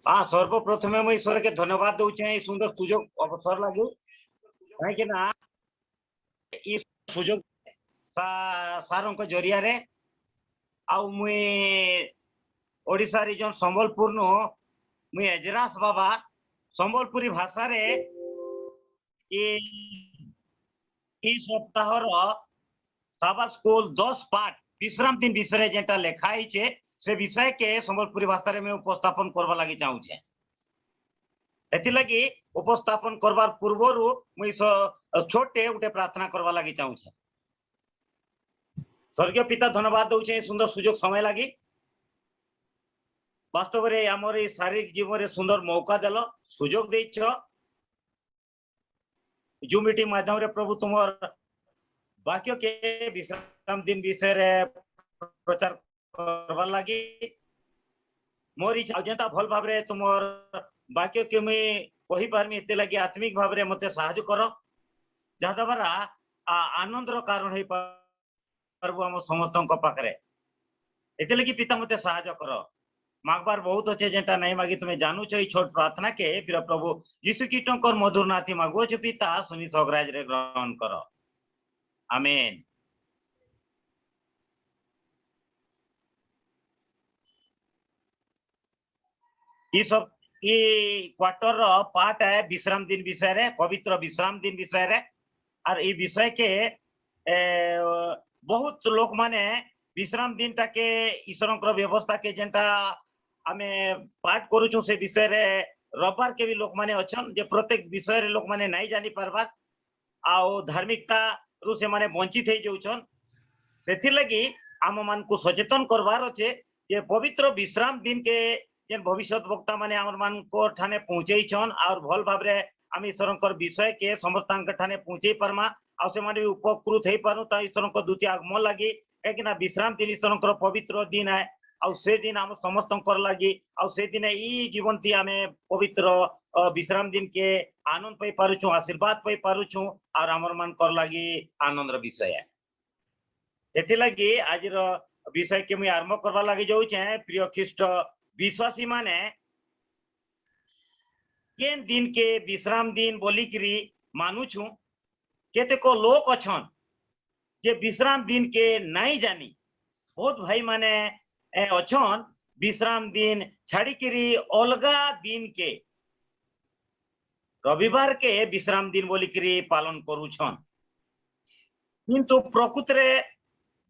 सर्वप्रथमे मुझे ईश्वर के धन्यवाद दूचे सुंदर सुजोग अवसर लगे कहीं सुजोग सारों जरिया रे आउ मुई ओडिशा रिजन संबलपुर नु मुई एजरास बाबा संबलपुरी भाषा रे ई सप्ताहर साबा स्कूल 10 पाठ विश्राम दिन विषय जेटा लेखा है से विषय के संबलपुरी भाषा रे में उपस्थापन करवा लगी चाहूचे एथि लगी उपस्थापन करवार पूर्वरु मुई छोटे उठे प्रार्थना करवा लगी चाहूचे। स्वर्गीय पिता धन्यवाद दूचे सुंदर सुजोग समय लगी वास्तव रे हमर ई शारीरिक जीवन रे सुंदर मौका देलो सुजोग देछ जूम मीटिंग माध्यम रे प्रभु तुमर वाक्य के विश्राम दिन विषय रे प्रचार करवा लगी मोर इच्छा जेंता भल भाव रे तुमर वाक्य के मैं कहि पारमी एते लगी आत्मिक भाव रे मते सहायता करो जहा द्वारा आनंद रो कारण हे प्रभु हम समस्त को पाखरे एते लगी पिता मते सहायता करो मागबार बहुत अच्छे जेंटा नहीं मागी तुम्हें जानू छ छोट प्रार्थना के फिर प्रभु यीशु कीटों मधुर नाथी मागो छ पिता सुनी सगराज रे ग्रहण करो आमीन। क्वार्टर पार्ट है विश्राम दिन विषय रे पवित्र विश्राम दिन विषय रे और ये विषय के बहुत लोग माने विश्राम दिन टा के ईश्वर व्यवस्था के जेंटा आमे पाठ करूछु से विषय रे रविवार के भी लोग माने अछन जे प्रत्येक विषय रे लोग माने नहीं जानी पारबार आउ धार्मिकता रु से माने वंचित हे जाउछन सेथि लगी आम मान को सचेतन करवार अछि जे पवित्र विश्राम दिन के जेन भविष्य वक्ता माने हमर मान को ठाने पहुंचै छन और भल भाव रे आम ईश्वरंकर विषय के समस्तांक ठाने पहुंचै परमा आ से माने उपकृत हे पानु ता ईश्वरंकर द्वितीय आगमन लागि एकिना विश्राम दिन ईश्वरंकर पवित्र दिन है आ से दिन हम समस्तंकर लागि आ से दिन ई जीवनती आमे पवित्र विश्राम दिन के आनंद पई पारुछु आशीर्वाद पई पारुछु और हमर मान कर लागि आनंद र विषय है एथि लगी आज रो विषय के मैं आरंभ करवा लागि जाउ छे प्रिय ख्रीष्ट विश्वासी माने केन दिन के विश्राम दिन बोली करी मानु छु केते को लोक अछन जे विश्राम दिन के नहीं जानी बहुत भाई माने अछन विश्राम दिन छाड़ी करी अलगा दिन के रविवार के विश्राम दिन बोली करी पालन करू छन किंतु प्रकृत रे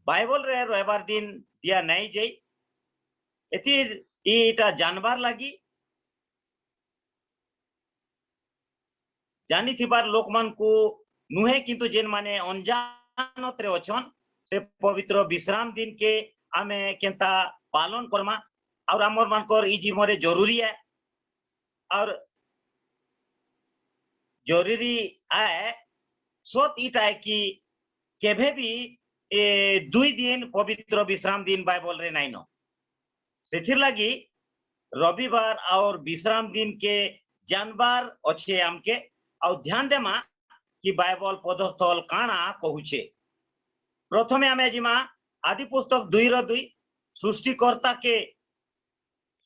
बाइबल रे रविवार दिन दिया नहीं जाई एति एटा जानबार लगी जानी थिबार लोक मान को नुहे किंतु जेन माने अनजानत रे अछन से पवित्र विश्राम दिन के आमे केंता पालन करमा और हमर मानकर ई जीवन रे जरूरी है और जरूरी है सोत इटा है कि केभे भी दुई दिन पवित्र विश्राम दिन बाइबल रे नाइनो सेथिर लगी रविवार और विश्राम दिन के जानबार अच्छे हमके और ध्यान देमा कि बाइबल पदस्थल काना कहूचे प्रथमे आमे जिमा आदि पुस्तक 2:2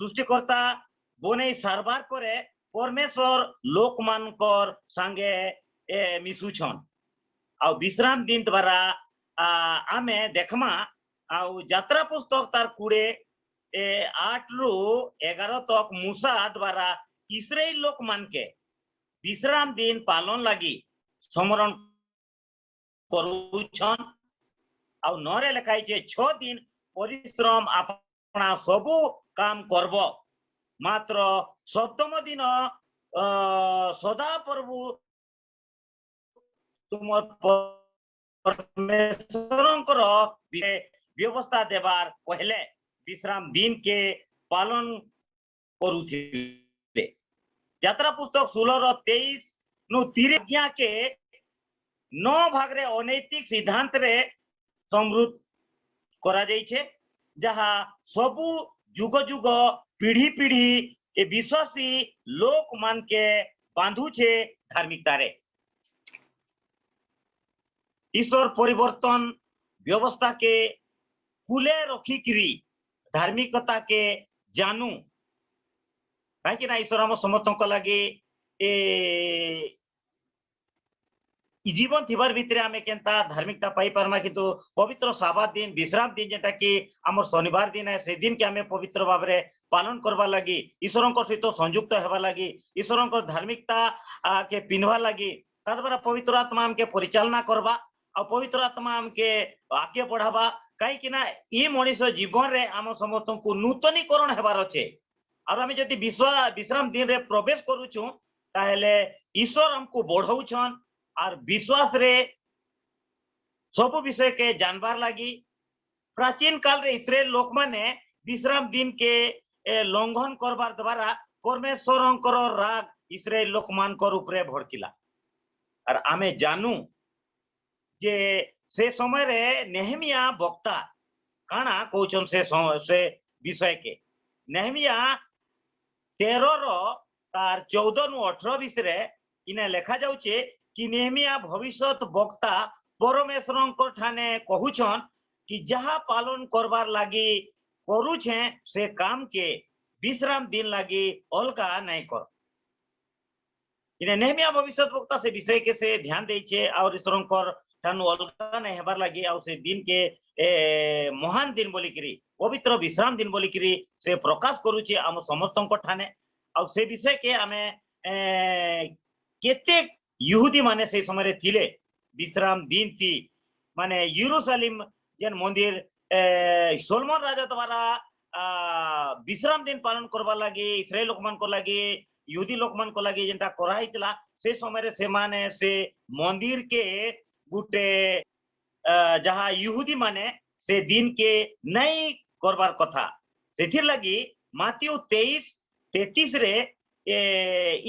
सृष्टिकर्ता बने सारबार परे परमेश्वर लोक मानकर संगे मिसुछन आ विश्राम दिन द्वारा आमे देखमा आ यात्रा पुस्तक तार 8 रु 11 तक मूसा द्वारा इस्राएल लोक मान के विश्राम दिन पालन लगी स्मरण करूछन आ नरे लिखाई छे 6 दिन परिश्रम अपना सबु काम करबो मात्र सप्तम दिन सदा प्रभु तुम परमेश्वरंकर व्यवस्था देवार पहले विश्राम दिन के पालन करूथिले यात्रा पुस्तक 16:23 नु 30 आज्ञा के 9 भाग रे अनैतिक सिद्धांत रे समृद्ध करा जाई छे जहा सबु जुग जुग पीढ़ी पीढ़ी ए विश्वासी लोक मान के बांधु छे धार्मिकता रे ईश्वर परिवर्तन व्यवस्था के कुले रखी करी धार्मिकता के जानू कहीं ईश्वर आम समस्त लगे जीवन थिबार भितर आम केनता धार्मिकता पाई पारमा किंतु पवित्र साबात दिन विश्राम दिन जेटा कि आम शनिवार दिन है से दिन के आम पवित्र भाव में पालन करवा लगी ईश्वर सहित संयुक्त होगा लगी ईश्वर धार्मिकता के पिंधवा लगी द्वारा पवित्र आत्मा आमके परिचालना करवा आ पवित्र आत्मा आमके आगे बढ़ावा कहीं ये मनीष जीवन रे आम समस्त को नूतनीकरण हेबार अच्छे और आम जदि विश्राम दिन रे प्रवेश करुचु ताहेले ईश्वर हमको बढ़ाऊछन और विश्वास रे सब विषय के जानबार लगी प्राचीन काल रे इस्राएल लोक माने विश्राम दिन के लंघन करबार द्वारा परमेश्वर राग इस्राएल लोक मान ऊपर भड़किला और आमे जानू जे से समय रे नेहमिया वक्ता काना कहउछन से विषय के नेहमिया 13 तार 14 नु 18 विषय इने लिखा जाउचे कि नेहमिया भविष्यत वक्ता परमेश्वर ठाने कहूछन कि जहा पालन करबार लगी करुछे से काम के विश्राम दिन लगी अलगा नहीं कर इने नेहमिया भविष्यत वक्ता से विषय के से ध्यान देछे और ईश्वर ठानु अलगा नहीं हेबार लगी और से दिन के महान दिन बोली करी पवित्र विश्राम दिन बोली करी से प्रकाश करुछे आम समस्त ठाने और से विषय के आमे केते यहूदी माने से समय थिले विश्राम दिन थी माने यरूशलेम जेन मंदिर सोलोमन राजा द्वारा विश्राम दिन पालन करबा लगी इस्राएल लोक मान को लगी यहूदी लोक मान को लगी जेंटा कराइतला से समय से माने से मंदिर के गुटे जहाँ यहूदी माने से दिन के नहीं करबार कथा सेथिर लगी मातियु 23:33 रे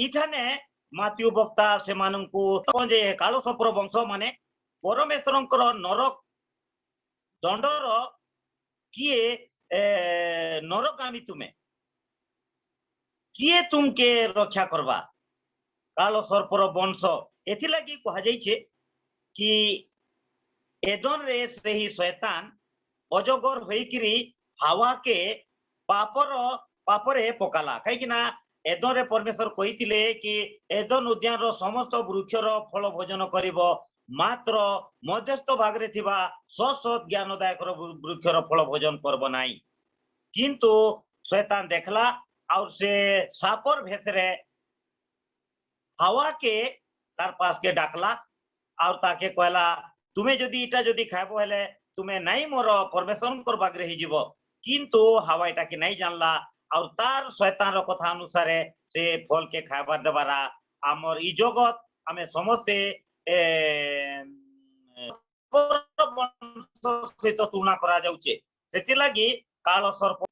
इठाने मातियु वक्ता से मानंकु जे कालो सपर वंश माने परमेश्वरंकर नरक दंडर किए नरकामी तुमे किए तुमके रक्षा करवा कालो सर्पर वंश एथि लगी कहा जाइछे कि एदन रे से ही शैतान अजगर होइकिरी हावा के पापरे पकाला कहीं एदन रे परमेश्वर कहितिले कि एदन उद्यान रो समस्त वृक्षर फल भोजन करिवो मात्र मध्यस्थ भाग रे थिबा सत ज्ञानदायक वृक्षर फल भोजन करबो नाही किंतु शैतान देखला और से सापर भेसरे हवा के तार पास के डाकला और ताके कहला तुम्हें जदि इटा जदि खाइबो हेले तुम्हें नहीं मोर परमेश्वर बागरे ही जीवो किंतु हवा इटा के नहीं जानला और तार शैतान रो कथा अनुसार से फल के खाइबार देबारा आमर ई जगत आमे समस्ते सहित तुलना करा जाउचे सेति लागि काल सर्प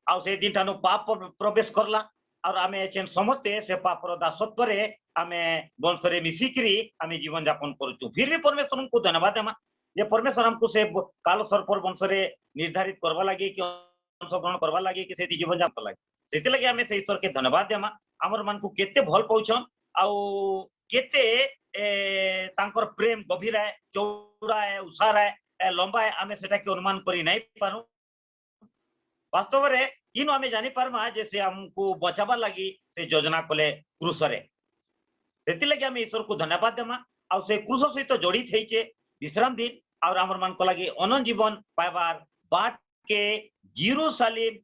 आ से दिन टानु पाप प्रवेश करला और आमे चेन समस्ते से पापर दासत्व रे आमे वंश रे मिसिकरी आमे जीवन यापन करूछु फिर भी परमेश्वर को धन्यवाद देमा जे परमेश्वर हमको से काल सर्प वंश रे निर्धारित करबा लागि कि अंशग्रहण करबा लागि कि से जीवन यापन लागि सेति लागि आमे से ईश्वर के धन्यवाद देमा हमर मन को केते भल पाउछन आउ केते तांकर प्रेम गभीर है चौड़ा है उसार है लंबा है आमे सेटा के अनुमान करी नहीं पारू वास्तव रे इन आमे जानि पारमा जे से हमको बचाबा लागि से योजना कोले क्रूस रे सेति लागि आमे ईश्वर को धन्यवाद देमा आ से क्रूस सहित जड़ित हेचे विश्राम दिन और हमर मन को लागि अनंत जीवन पाइबार बाट के यरूशलेम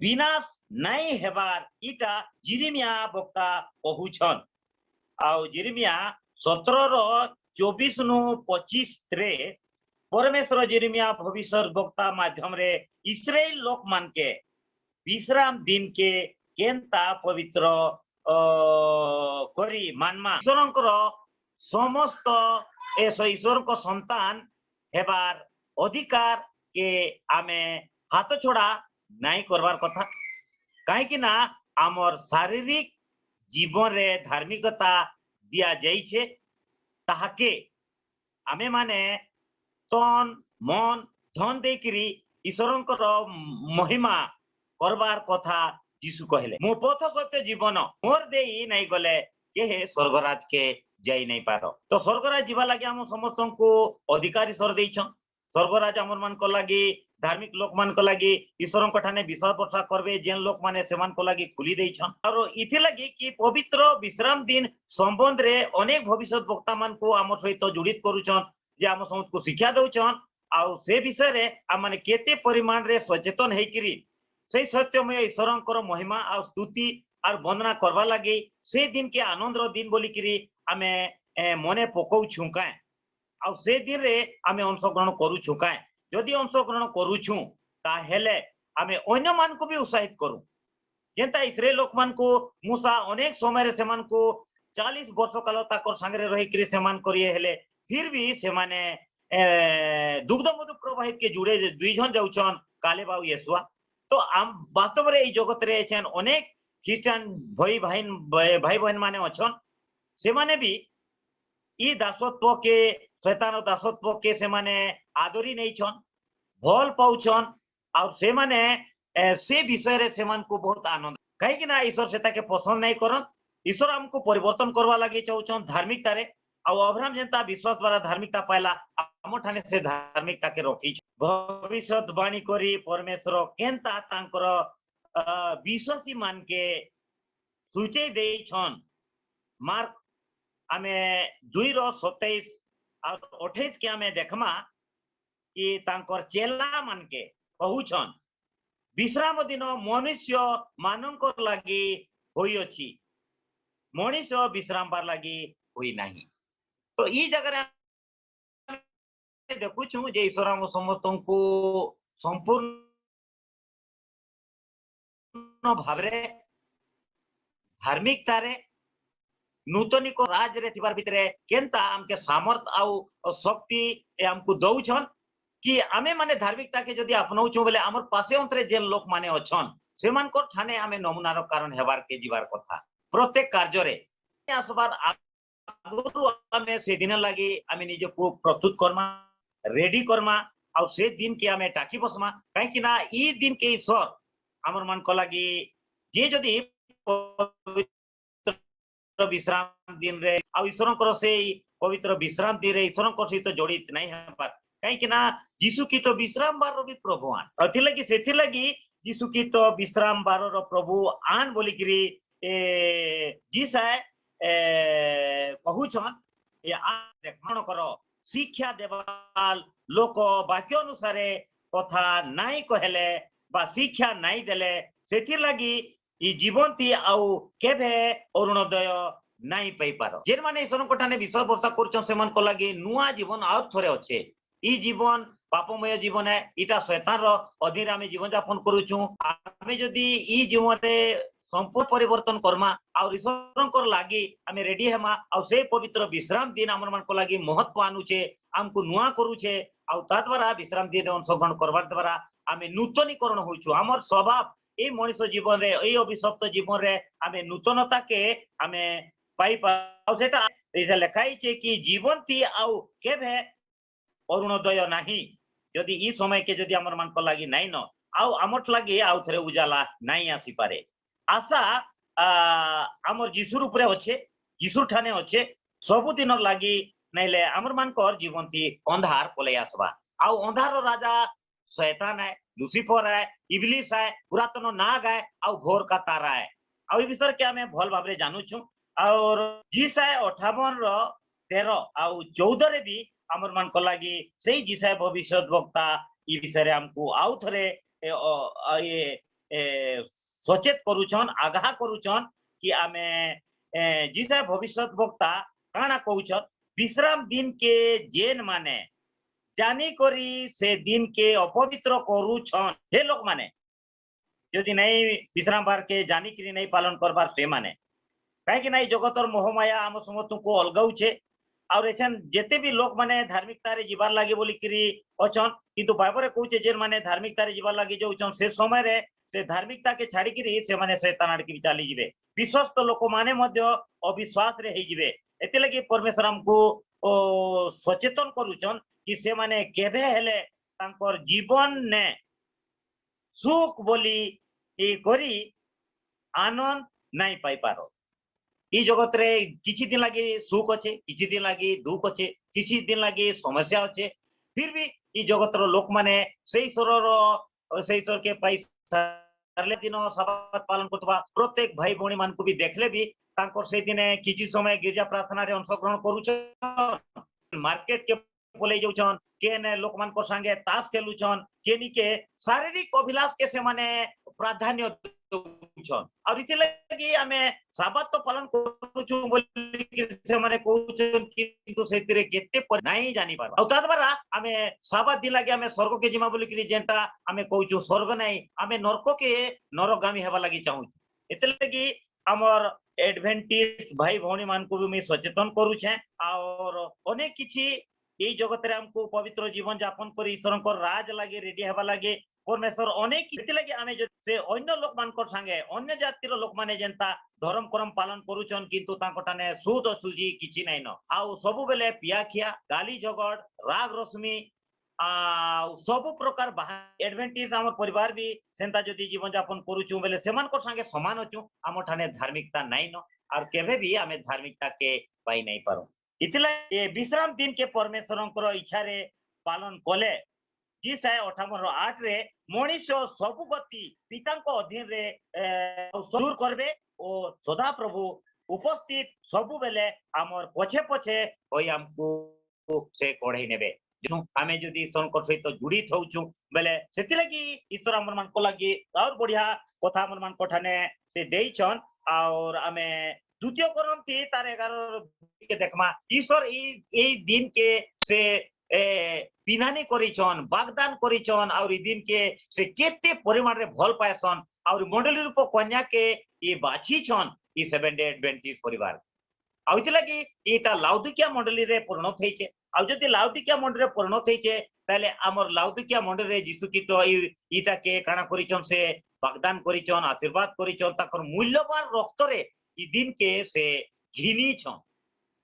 विनाश नहीं हेबार इटा जिरिमिया वक्ता कहूछन आ जिरिमिया 17:24 नु 25 रे परमेश्वर जिरिमिया भविष्य वक्ता माध्यम रे इस्राएल लोक मान के विश्राम दिन के केनता पवित्र करी मानमा ईश्वरंकर समस्त ईश्वर को संतान हेबार अधिकार के आमे हाथ छोड़ा नहीं करबार कथा कहीं ना आमर शारीरिक जीवन रे धार्मिकता दिया जाइछे ताहाके आमे माने तन मन धन देकरी ईश्वरंकर महिमा करबार कथा यीशु कहले मो पथ सत्य जीवन मोर देई नहीं गले के स्वर्गराज के जाई नहीं पारो तो स्वर्गराज जीवा लगे हम समस्त को अधिकार ईश्वर देइछन स्वर्गराज हमर मन को लगी धार्मिक लोक मान को लगी ईश्वर को ठाने विश्वास वर्षा करबे जेन लोक माने सेमान को लगी खुली देई छन और इथि लगी कि पवित्र विश्राम दिन संबंध रे अनेक भविष्यत वक्ता मान को हमर सहित जुड़ित करूछन जे हम समझ को शिक्षा दउछन आउ से विषय रे आ माने केते परिमाण रे सचेतन हेकिरी से सत्यमय ईश्वरंकर महिमा आ स्तुति और वंदना करवा लगी से दिन के आनंद रो दिन बोली किरी आमे मने पकौ छुकाए आ से दिन रे आमे अंशग्रहण करू छुकाए जदि अंशग्रहण करूछु ताहेले आमे अन्य मान को भी उत्साहित करू जेंता इस्राएल लोक मान को मूसा अनेक समय रे सेमान को 40 वर्ष काल ताकर संगे रही किरी सेमान करिए हेले फिर भी से माने दुग्ध मधु प्रवाहित के जुड़े दुई जन जाउछन कालेब आ येशुआ तो आम वास्तव रे ई जगत रे छन अनेक ख्रिस्टान भाई बहन माने अछन से माने भी ई दासत्व के शैतान दासत्व के से माने आदरी नहीं छन भल पाउछन और से माने से विषय रे सेमान को बहुत आनंद कहीं कि ना ईश्वर सेता के पसंद नहीं करन ईश्वर हमको परिवर्तन करवा लगी चाहछन धार्मिकता रे और अब्राहम जनता विश्वास द्वारा धार्मिकता पाइला हम ठाने से धार्मिकता के रखी भविष्यत वाणी करी परमेश्वर केनता तांकर विश्वासी मान के सूचई देई छन मार्क आमे 2:27 और 28 के आमे देखमा कि तांकर चेला मान के कहूछन विश्राम दिन मनुष्य मानकर लगी होई अछि मनुष्य विश्राम बार लगी होई नहीं तो ई जगह देखुछु जे ईश्वर हम समस्त को संपूर्ण भावरे धार्मिकता रे नूतनिक राज रे थिबार भितरे केनता हमके सामर्थ आउ शक्ति हमको दउछन कि आमे माने धार्मिकता के जदि अपनाउछु बोले हमर पासे अंतरे जेन लोक माने अछन सेमान को ठाने आमे नमूनार कारण हेबार के जीवार कथा प्रत्येक कार्य रे आसबार आगुरु आमे से दिन लागि आमे निजे को प्रस्तुत करमा रेडी करमा और से दिन के आमे टाकी बसमा काहे कि ना ई दिन के ईश्वर हमर मन को लागि जे जदि विश्राम दिन रे आ ईश्वर को से पवित्र विश्राम दिन रे ईश्वर को सहित जड़ित नहीं है पर कहीं कि ना यीशु की तो विश्राम बार भी प्रभु आन अथि लगी सेथि लगी यीशु की तो विश्राम बार रो प्रभु आन बोली करी जीसाय कहूछन ए आन देखण करो शिक्षा देवाल लोक वाक्य अनुसार कथा नहीं कहले बा शिक्षा नहीं देले सेथि लगी ई जीवंती आउ केभे अरुणोदय नहीं पाई पारो जेन माने ईश्वर को ठाने विश्वास भरोसा करछन सेमान को लागि नुआ जीवन और थोरे अच्छे ई जीवन पापमय जीवन है इटा शैतान रो अधीन आमे जीवन यापन करूछु आमे जदी ई जीवन रे संपूर्ण परिवर्तन करमा और ईश्वर को लागि आमे रेडी हेमा और से पवित्र विश्राम दिन हमर मन को लागि महत्व आनुचे हमको नुआ करूचे और ता द्वारा विश्राम दिन अंशग्रहण करबार द्वारा आमे नूतनीकरण होइछु हमर स्वभाव ए मनुष्य जीवन रे ए अभिशप्त जीवन रे आमे नूतनता के आमे पाई पाउ सेटा एटा लिखाई छे कि जीवंती आउ केभे अरुणोदय नहीं यदि ई समय के यदि हमर मन को लागि नहीं न आउ हमर लागि आउ थरे उजाला नहीं आसी पारे आशा हमर जीसुर ऊपर अच्छे जीसुर ठाने अच्छे सब दिन लागि नैले हमर मन को जीवंती अंधार पले आसबा आउ अंधार राजा शैतान है लुसिफर है इब्लिस है पुरातन नाग है और घोर का तारा है और विषय के हमें भल भाव जानू छु और जीसाय 58:13 और 14 रे भी हमर मन को लागि सही जीसाय भविष्यत वक्ता ई विषय रे हमको आउ थरे ये सचेत करूछन आगाह करूछन कि आमे जीसाय भविष्यत वक्ता काना कहूछन विश्राम दिन के जेन माने जानी करी से दिन के अपवित्र करूछन हे लोक माने यदि नहीं विश्राम बार के जानी करी नहीं पालन करबार से माने कहीं नहीं जगतर मोहमाया आम समस्त को अलगाउछे और एछन जेते भी लोक माने धार्मिकता रे जीवार लागे बोली करी अछन किंतु बाइबल रे कहूचे जे माने धार्मिकता रे जीवार लागे जोछन से समय रे से धार्मिकता के छाड़ी करी से माने शैतान आड़ की चाली जिवे विश्वस्त लोक माने मध्य अविश्वास रे हे जिवे एते लगी परमेश्वर हमको सचेतन करूछन कि से माने केबे हेले तांकर जीवन ने सुख बोली ए करी आनंद नहीं पाई पारो ई जगत रे किछि दिन लागी सुख अच्छे किछि दिन लागी दुख अच्छे किछि दिन लागी समस्या अच्छे फिर भी ई जगतर लोक माने से ईश्वर के पाई सारले दिन सबात पालन करतबा प्रत्येक भाई भौणी मान को भी देखले भी तांकर से दिने किछि समय गिरजा प्रार्थना रे अंशग्रहण करूछन मार्केट के बोले जाउछन के ने लोक मान को संगे ताश खेलुछन केनी के शारीरिक अभिलाष के से माने प्राधान्य दउछन और इति लगी हमें साबत तो पालन करूछु बोली कि से माने कहउछन किंतु सेतिरे केते नहीं जानि पार औ ता द्वारा हमें साबत दिन लगी हमें स्वर्ग के जिमा बोली कि जेंटा हमें कहउछु स्वर्ग नहीं हमें नरक के नरगामी हेबा लगी चाहू एते लगी हमर एडवेंटिस्ट भाई भौणी मान को भी मैं सचेतन करूछे और अनेक किछि এই জগতের हमको पवित्र जीवन यापन कर ईश्वर राज लगे रेडी हवा लगे परमेश्वर अनेक लगे आमे से अन्य लोक मानकर संगे अन्य जातिर लोक माने जेंता धर्म करम पालन करूछन किंतु तांकटाने सुद सुजी किछि नै न आउ सब बेले पिया खिया गाली झगड़ राग रश्मि आ सब प्रकार एडवेंटिज हमर परिवार भी सेंता जदी जीवन यापन करूछु बेले सेमानकर संगे समान अछु हमर ठाने धार्मिकता नै न और केबे भी हमें धार्मिकता के पाई नै पारो इतला ये विश्राम दिन के परमेश्वर इच्छा रे पालन कले जिसाय 58 रे मनीष सब गति पिता अधीन रे दूर करबे और सदा प्रभु उपस्थित सब बेले आमर पछे पछे होई हमको से कोढ़ई नेबे आमे जदी ईश्वर सहित जुड़ित होउछु बेले सेति लगी ईश्वर हमर मान को लगी और बढ़िया कथा हमर मान कोठाने से देइछन और आमे द्वितीय कोरिन्थी तार 11 के देखमा ईश्वर ई दिन के से पिनानी करिछन वाग्दान करिछन और ई दिन के से केते परिमाण रे भल पायसन और मंडली रूप कन्या के ई बाछी छन ई 7 डे एडवेंटिस्ट परिवार आउ इति लगी एटा लाउदिकिया मंडली रे परिणत होइछे आ जदी लाउदिकिया मंडली रे परिणत होइछे ताले हमर लाउदिकिया मंडली रे यीशु ख्रीष्ट ईटा के काना करिछन से वाग्दान करिछन आशीर्वाद करिछन ताकर मूल्यवान रक्त रे ई दिन के से घिनी छन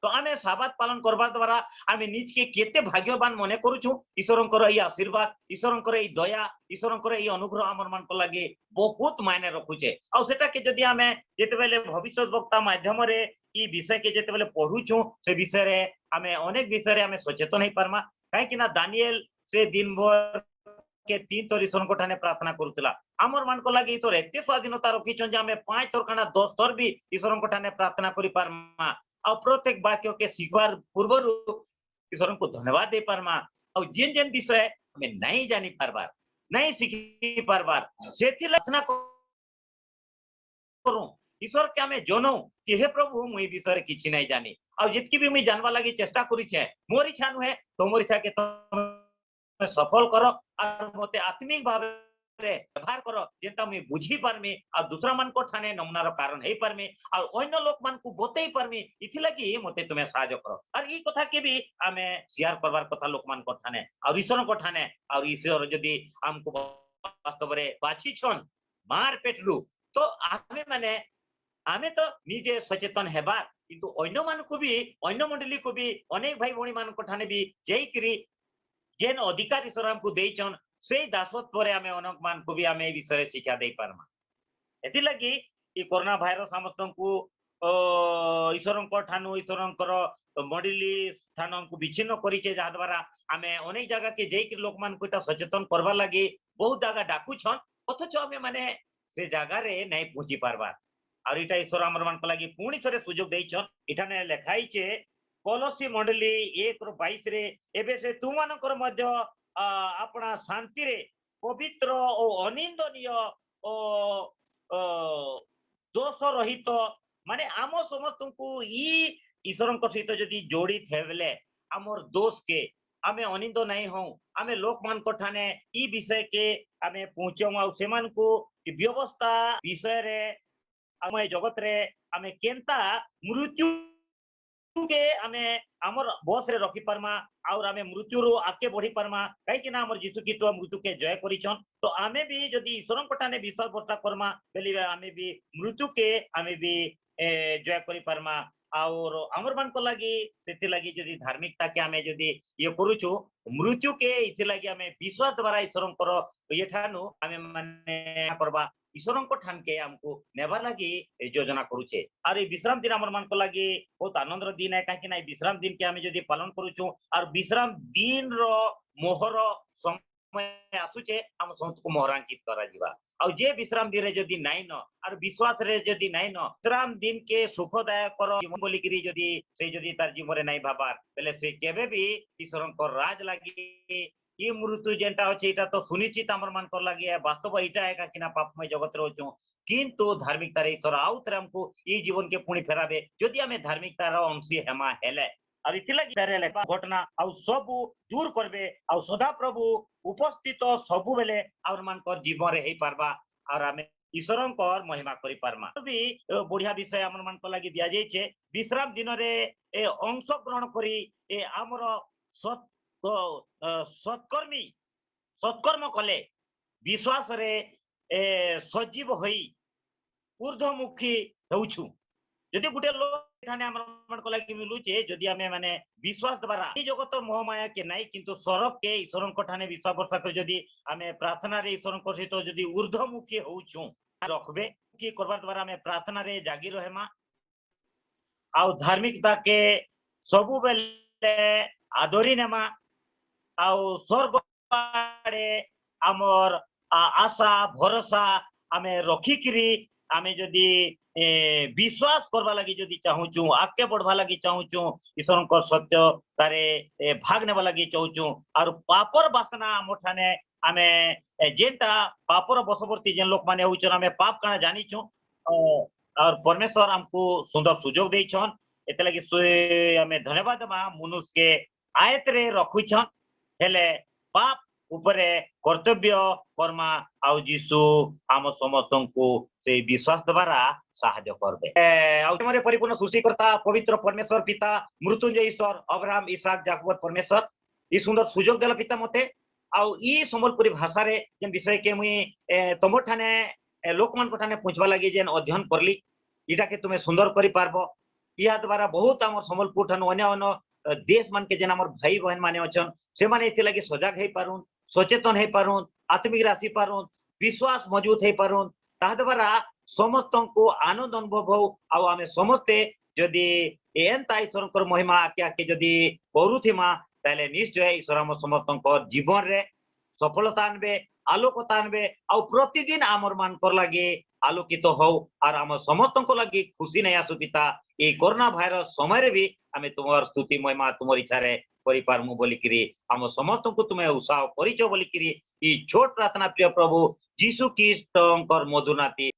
तो आमे साबात पालन करबार द्वारा आमे निज के केते भाग्यवान मने करूछु ईश्वरंकर ई आशीर्वाद ईश्वरंकर ई दया ईश्वरंकर ई अनुग्रह हमर मान को लागे बहुत मायने रखुचे आ सेटा के जदी आमे जेते बेले भविष्य वक्ता माध्यम रे ई विषय के जेते बेले पढुछु से विषय रे आमे अनेक विषय रे आमे सचेतन हे परमा काहे कि ना दानिएल से दिन भर के 3 थर ईश्वर को ठाने प्रार्थना करूतला हमर मान को लागे ईश्वर एते स्वाधीनता रखिछन जे आमे 5 थर काना 10 थर भी ईश्वर को ठाने प्रार्थना करि परमा और प्रत्येक वाक्य के स्वीकार पूर्व ईश्वर को धन्यवाद दे परमा और जेन जेन विषय हमें नहीं जानी पारबार नहीं सीखी पारबार सेथि प्रार्थना करूं ईश्वर के हमें जनो कि हे प्रभु मुई विषय किछि नहीं जानी और जितकी भी मुई जानवा लागि चेष्टा करी छे मोर इच्छा नुहे तो मोर इच्छा के तुम सफल करो और मते आत्मिक भाव रे व्यवहार करो जेंता मुई बुझी पारमी और दूसरा मन को ठाने नमनार कारण हे पारमी और अन्य लोक मान को बतई पारमी इथि लागि मते तुमे सहायता करो और ई कथा के भी हमें शेयर करबार कथा लोक मान को ठाने और ईश्वर को ठाने और ईश्वर यदि हमको वास्तव रे बाछी छन मार पेटलु तो आमे माने आमे तो निजे सचेतन हेबा किंतु अन्य मान को भी अन्य मंडली को भी अनेक भाई भौणी मान को ठाने भी जेई करी जेन अधिकार ईश्वर हमको देइछन सेई दासत्व रे आमे अनेक मान को भी आमे विषय शिक्षा देई पारमा एति लगी ई कोरोना भाइरस समस्तंकु ईश्वरंकर ठानु ईश्वरंकर मंडली स्थान को विच्छिन्न करिचे जा द्वारा आमे अनेक जगह के जेई कि लोक मान को ता सचेतन करबा लागि बहुत जगह डाकू छन अथच आमे माने से जगह रे नहीं पहुंची पारबा और इटा ईश्वर हमर मान को लागि पुणी थरे सुयोग देइछन इठाने लेखाई छे कोलोसी मंडली 1:22 रे एबे से तू मानकर मध्य अपना शांति रे पवित्र और अनिंदनीय दोष रहित माने आम समस्त को ई ईश्वर सहित जदि जोड़ित हेबले आमर दोष के आमे अनिंद नहीं हो आमे लोक मान को ठाने ई विषय के आमे पहुंचो आ सेमान को व्यवस्था विषय रे आमे जगत रे आमे केनता मृत्यु के आमे हमर बस रे रखी परमा और आमे मृत्यु रो आके बढ़ी परमा काई कि ना हमर यीशु ख्रीष्ट मृत्यु के जय करिछन तो आमे भी जदि ईश्वरन पटाने विश्वास वर्ता करमा बेली आमे भी मृत्यु के आमे भी जय करि परमा और हमर मान को लागि सेति लागि जदि धार्मिकता के आमे जदि ये करूछु मृत्यु के इति लागि आमे विश्वास द्वारा ईश्वरन करो ये ठानु आमे माने करबा ईश्वरन को ठान के हमको नेबा लागि योजना करूछे और ये विश्राम दिन हमर मान को लागि बहुत आनंद दिन है काहे कि ना विश्राम दिन के आमे जदि पालन करूछु और विश्राम दिन रो मोहर समय आसुचे हम समस्त को मोहरांकित करा जीवा और जे विश्राम दिन रे जदी नाइ न और विश्वास रे जदी नाइ न विश्राम दिन के सुखदायक कर जीवन बोली करी जदी से जदी तार जीवन रे नाइ भाबार बेले से केबे भी ईश्वर को राज लागी ई मृत्यु जेंटा अछि एटा तो सुनिश्चित हमर मान कर लागी है वास्तव एटा है किना पापमय जगत रे होचू किंतु धार्मिकता रे ईश्वर आउतरे हमको ई जीवन के पुणी फेराबे जदी हमें धार्मिकता रो अंशी हेमा हेले और इथिलागि तारे लेखा घटना आउ सबु दूर करबे आउ सदा प्रभु उपस्थित सबु बेले आउर मानकर जीवन रे हेई पारबा और हमें ईश्वरंकर महिमा करि पारमा भी बढ़िया विषय हमर मानकर लागि दिया जाइछे विश्राम दिन रे ए अंश ग्रहण करी ए हमर सत सत्कर्मी सत्कर्म कले विश्वास रे सजीव होई ऊर्ध्वमुखी होउछु जदि गुटे लोक एखाने हमर मानकर लागि मिलुचे जदि हमें माने विश्वास द्वारा ई जगत मोहमाया के नाही किंतु सरक के ईश्वरन कठाने विश्वास भरसा कर जदि हमें प्रार्थना रे ईश्वरन को सहित जदि ऊर्ध्वमुखी होउछु रखबे की करबार द्वारा हमें प्रार्थना रे जागी रहेमा आउ धार्मिकता के सबु बेले आदरी नेमा आउ स्वर्ग आड़े हमर आशा भरोसा हमें रखी करी हमें जदि विश्वास करबा लगी जदि चाहूचू आगे बढ़वा लगी चाहूचू ईश्वर को सत्य तारे भाग नेबा लगी चाहूचू और पापर वासना मोठाने हमें जेंटा पापर बसवर्ती जेन लोक माने होचन हमें पाप काना जानिचू और परमेश्वर हमको सुंदर सुजोग देइछन एते लगी हमें धन्यवाद मा मनुष्य के आयत रे रखुछन हेले पाप उपरे कर्तव्य कर्मा आउ जीसु आम समस्त को से विश्वास द्वारा साहाय्य करबे आउ तमरे परिपूर्ण सृष्टिकर्ता पवित्र परमेश्वर पिता मृत्युंजय ईश्वर अब्राहम इसहाक याकूब परमेश्वर ई सुंदर सुजोग देला पिता मते आउ ई संबलपुरी भाषा रे जेन विषय के मुई तमर ठाने लोक मान को ठाने पहुंचबा लागि जेन अध्ययन करली इटा के तुमे सुंदर करि पारबो इया द्वारा बहुत हमर संबलपुर ठान अन्य अन्य देश मान के जेन हमर भाई बहन माने अछन से माने एते लागि सजग हे पारुन सचेतन हे पारुन आत्मिक राशि पारुन विश्वास मजबूत हे पारुन ता द्वारा समस्त को आनंद अनुभव हो आउ आमे समस्ते जदि एंता ईश्वर महिमा आके आके जदि करूथिमा ताले निश्चय ईश्वर हम समस्त जीवन रे सफलता आनबे आलोकता आनबे आउ प्रतिदिन आमर मान कर लागे आलोकित हो और आम समस्त को लगी खुशी नहीं आसु पिता ये कोरोना भाइरस समय रे भी आमे तुमर स्तुति महिमा तुमर इच्छा रे करि पारमु बोली करी हम समस्त को तुमे उत्साह करिचो बोली करी ई छोट प्रार्थना प्रिय प्रभु जीसु ख्रीष्टंकर मधुनाती